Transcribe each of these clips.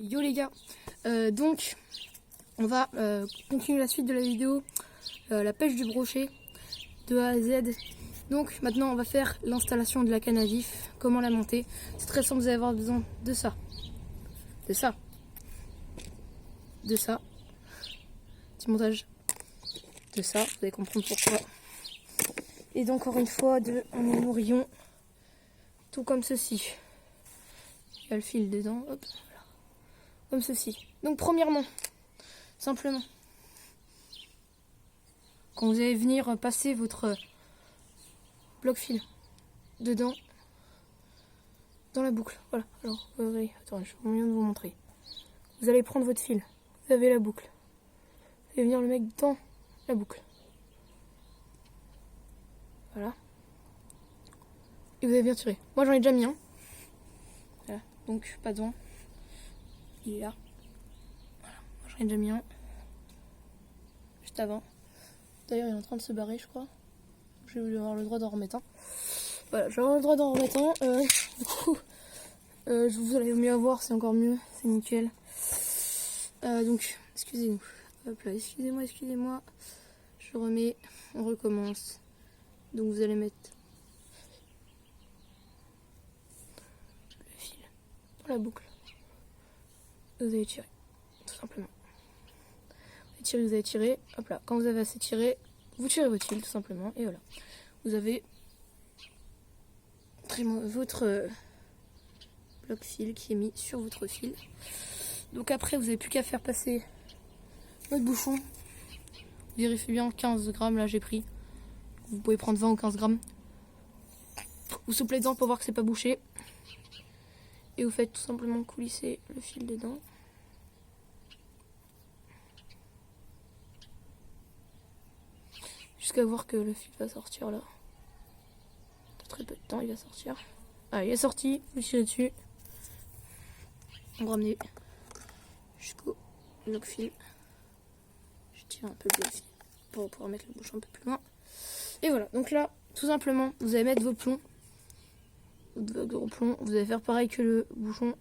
Yo les gars, donc on va continuer la suite de la vidéo, la pêche du brochet de A à Z. Donc maintenant on va faire l'installation de la canne à vif, comment la monter. C'est très simple, vous allez avoir besoin de ça, de ça, de ça, petit montage, de ça, vous allez comprendre pourquoi. Et donc encore une fois de un émourillon, tout comme ceci. Il y a le fil dedans, hop, voilà. Comme ceci. Donc premièrement, simplement, quand vous allez venir passer votre bloc fil dedans, dans la boucle, voilà. Alors, attends, je vais mieux vous montrer. Vous allez prendre votre fil, vous avez la boucle, vous allez venir le mettre dans la boucle. Voilà. Et vous allez bien tirer. Moi j'en ai déjà mis un. Voilà, donc pas besoin. Il est là. Voilà, moi j'en ai déjà mis un. Juste avant. D'ailleurs il est en train de se barrer je crois. Je vais avoir le droit d'en remettre un. Voilà, je vais avoir le droit d'en remettre un. Du coup, vous allez mieux avoir, c'est encore mieux, c'est nickel. Donc, excusez-nous. Hop là, excusez-moi. Je remets, on recommence. Donc vous allez mettre le fil dans la boucle. Vous allez tirer, tout simplement. Vous allez tirer, hop là. Quand vous avez assez tiré, vous tirez votre fil, tout simplement. Et voilà. Vous avez votre bloc fil qui est mis sur votre fil. Donc après, vous n'avez plus qu'à faire passer votre bouchon. Vérifiez bien, 15 grammes là j'ai pris. Vous pouvez prendre 20 ou 15 grammes. Vous soufflez dedans pour voir que c'est pas bouché. Et vous faites tout simplement coulisser le fil dedans. Jusqu'à voir que le fil va sortir là. Dans très peu de temps il va sortir. Ah, il est sorti, vous tirez dessus. On va ramener jusqu'au bloc fil. Je tire un peu le bloc fil pour pouvoir mettre le bouchon un peu plus loin. Et voilà, donc là, tout simplement, vous allez mettre vos plombs. Votre gros plomb, vous allez faire pareil que le bouchon.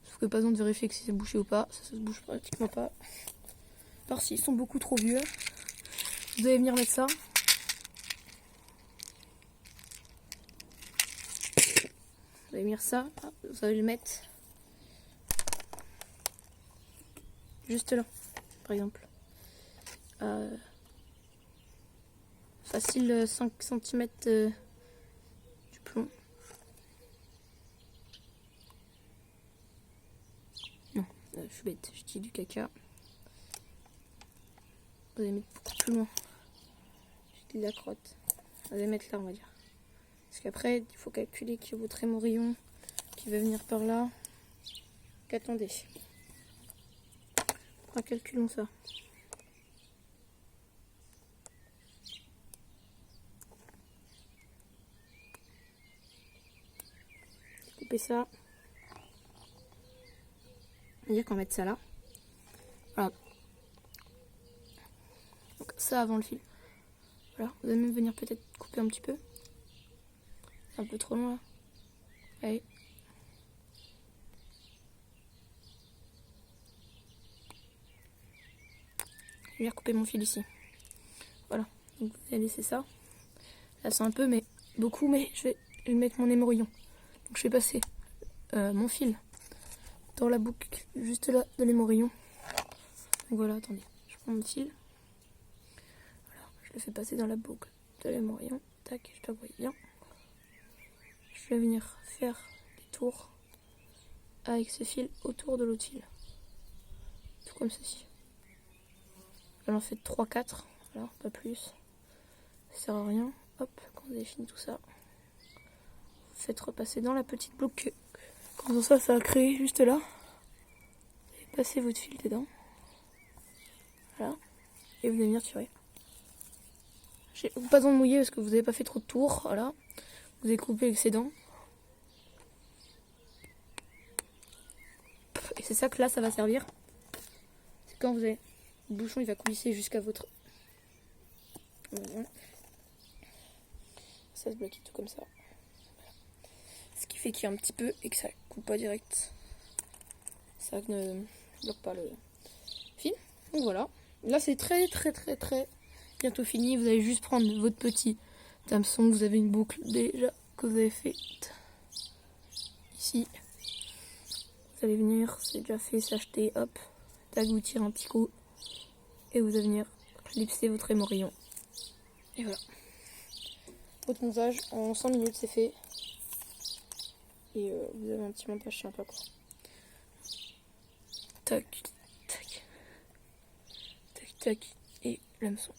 Sauf que pas besoin de vérifier que si c'est bouché ou pas. Ça se bouge pratiquement pas. Par s'ils sont beaucoup trop vieux. Vous allez venir mettre ça. Vous allez venir ça. Vous allez le mettre juste là, par exemple. Facile 5 cm du plomb. Non, je suis bête, je dis du caca. Vous allez mettre beaucoup plus loin. Je dis de la crotte. Vous allez mettre là, on va dire. Parce qu'après, il faut calculer que votre émourillon qui va venir par là. Qu'attendez. Calculons ça. Couper ça. On va dire qu'on va mettre ça là. Voilà. Donc ça avant le fil. Voilà. Vous allez même venir peut-être couper un petit peu. C'est un peu trop long là. Allez. Je vais recouper mon fil ici. Voilà. Donc vous allez laisser ça. Là c'est un peu, mais beaucoup, mais je vais mettre mon émourillon. Donc je vais passer mon fil dans la boucle juste là de l'émourillon. Donc voilà, attendez, je prends mon fil. Voilà, je le fais passer dans la boucle de l'émourillon. Tac, je dois voir bien. Je vais venir faire des tours avec ce fil autour de l'autre fil. Tout comme ceci. Là, j'en fais 3-4, voilà, pas plus. Ça sert à rien. Hop, quand vous avez fini tout ça, vous faites repasser dans la petite boucle. Comme ça, ça va créer juste là. Et passez votre fil dedans. Voilà. Et vous allez venir tirer. J'ai pas besoin de mouiller parce que vous n'avez pas fait trop de tours. Voilà. Vous avez coupé l'excédent. Et c'est ça que là, ça va servir. C'est quand vous avez le bouchon, il va coulisser jusqu'à votre. Voilà. Ça se bloque tout comme ça. Voilà. Ce qui fait qu'il y a un petit peu et que ça coupe pas direct. ça ne bloque pas le fil. Donc voilà, là c'est très bientôt fini. Vous allez juste prendre votre petit hameçon, vous avez une boucle déjà que vous avez fait ici. Vous allez venir, c'est déjà fait, c'est acheté, hop, tac, vous tirez un petit coup et vous allez venir clipser votre émorillon. Et voilà. Votre montage en 5 minutes c'est fait. Et vous avez un petit montage sympa quoi. Tac, tac, tac, tac, et l'hameçon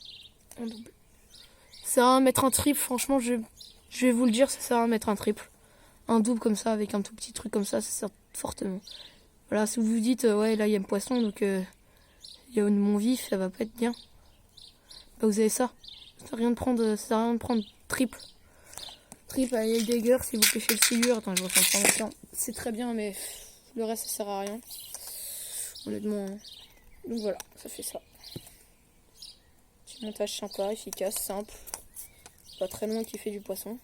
en double. Ça sert à mettre un triple, franchement je vais vous le dire, ça sert à mettre un triple. Un double comme ça, avec un tout petit truc comme ça sert fortement. Voilà, si vous vous dites, ouais là il y a un poisson, donc il y a mon vif, ça va pas être bien. Bah vous avez ça. Ça sert à rien de prendre triple. Triple à Heidegger si vous pêchez le silure. Attends, je refais un temps. C'est très bien, mais le reste ça sert à rien. Honnêtement. Hein. Donc voilà, ça fait ça. Petit montage sympa, efficace, simple. Pas très long qui fait du poisson.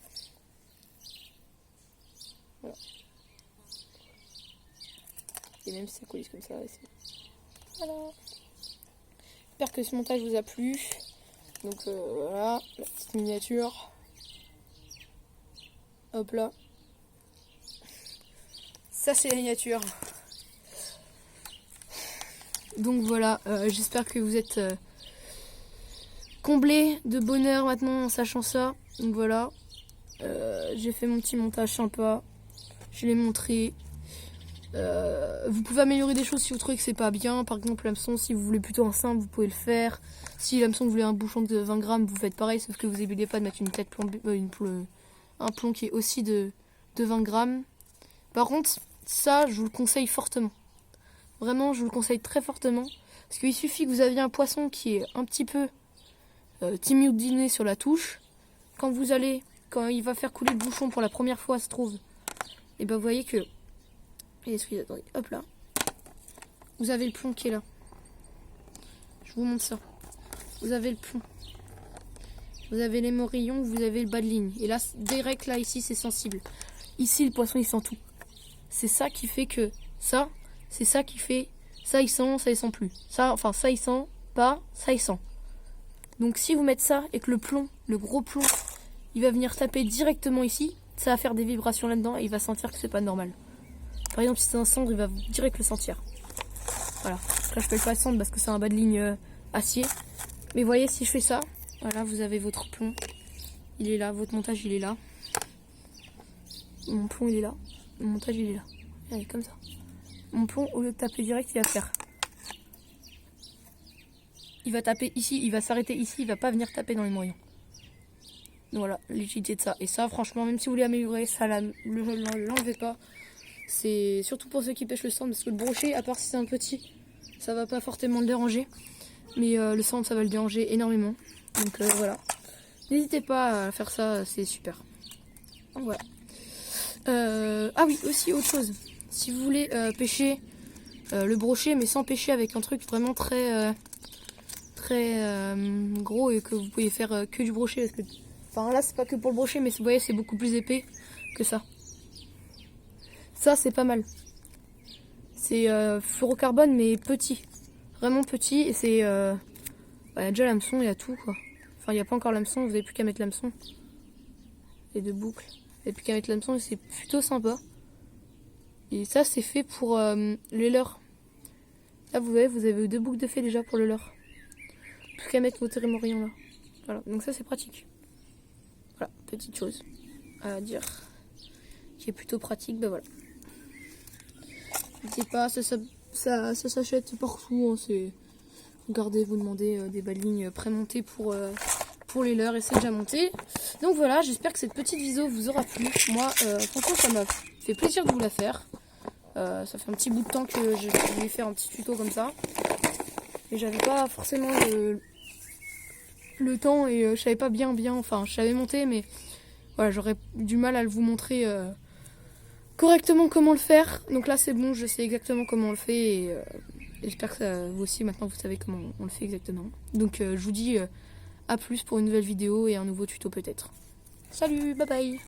Voilà. Et même si ça coulisse comme ça, voilà. J'espère que ce montage vous a plu. Donc voilà, la petite miniature. Hop là. Ça c'est la miniature. Donc voilà, j'espère que vous êtes comblés de bonheur maintenant en sachant ça. Donc voilà, j'ai fait mon petit montage sympa. Je l'ai montré. Vous pouvez améliorer des choses si vous trouvez que c'est pas bien. Par exemple l'hameçon, si vous voulez plutôt un simple, vous pouvez le faire. Si l'hameçon vous voulez un bouchon de 20 grammes, vous faites pareil, sauf que vous n'oubliez pas de mettre une tête un plomb qui est aussi de 20 grammes. Par contre, ça je vous le conseille fortement. Vraiment, je vous le conseille très fortement. Parce qu'il suffit que vous aviez un poisson qui est un petit peu timidiné sur la touche. Quand il va faire couler le bouchon pour la première fois, ça se trouve. Et ben vous voyez que... Attendez, hop là. Vous avez le plomb qui est là. Je vous montre ça. Vous avez le plomb. Vous avez l'émorillon, vous avez le bas de ligne. Et là, direct là, ici, c'est sensible. Ici, le poisson, il sent tout. C'est ça qui fait que... Ça, c'est ça qui fait... Ça, il sent plus. Ça, il sent pas, ça, il sent. Donc, si vous mettez ça et que le plomb, le gros plomb, il va venir taper directement ici, ça va faire des vibrations là-dedans et il va sentir que c'est pas normal. Par exemple, si c'est un cendre, il va direct le sentir. Voilà. Là, je peux pas le cendre parce que c'est un bas de ligne acier. Mais voyez, si je fais ça, voilà, vous avez votre plomb. Il est là, votre montage, il est là. Mon plomb, il est là. Mon montage, il est là. Allez, comme ça. Mon plomb, au lieu de taper direct, il va faire. Il va taper ici, il va s'arrêter ici, il va pas venir taper dans les moyens. Donc voilà, l'utilité de ça. Et ça, franchement, même si vous voulez améliorer, ça l'enlevez pas. C'est surtout pour ceux qui pêchent le centre, parce que le brochet, à part si c'est un petit, ça va pas fortement le déranger. Mais le centre, ça va le déranger énormément. Donc voilà. N'hésitez pas à faire ça, c'est super. Donc voilà. Ah oui, aussi autre chose. Si vous voulez pêcher le brochet, mais sans pêcher avec un truc vraiment très gros et que vous pouvez faire que du brochet. Parce que, enfin là, c'est pas que pour le brochet, mais vous voyez, c'est beaucoup plus épais que ça. Ça, c'est pas mal. C'est fluorocarbone, mais petit. Vraiment petit. Et c'est... il y a déjà l'hameçon, il y a tout, quoi. Enfin, il n'y a pas encore l'hameçon, vous n'avez plus qu'à mettre l'hameçon. Les deux boucles. Vous n'avez plus qu'à mettre l'hameçon et c'est plutôt sympa. Et ça, c'est fait pour les leurres. Là, vous voyez, vous avez deux boucles de fait déjà pour le leurre. Plus qu'à mettre votre émorillon là. Voilà, donc ça, c'est pratique. Voilà, petite chose à dire. Qui est plutôt pratique, ben voilà. N'hésitez pas, ça s'achète partout. Hein, regardez, vous demandez des bas de ligne prémontées pour les leurres et c'est déjà monté. Donc voilà, j'espère que cette petite vidéo vous aura plu. Moi, franchement, ça m'a fait plaisir de vous la faire. Ça fait un petit bout de temps que je voulais faire un petit tuto comme ça. Et j'avais pas forcément le temps et je savais pas bien. Enfin, je savais monter, mais voilà, j'aurais du mal à vous montrer correctement comment le faire. Donc là, c'est bon, je sais exactement comment on le fait et j'espère que vous aussi, maintenant, vous savez comment on le fait exactement. Donc, je vous dis à plus pour une nouvelle vidéo et un nouveau tuto peut-être. Salut, bye bye!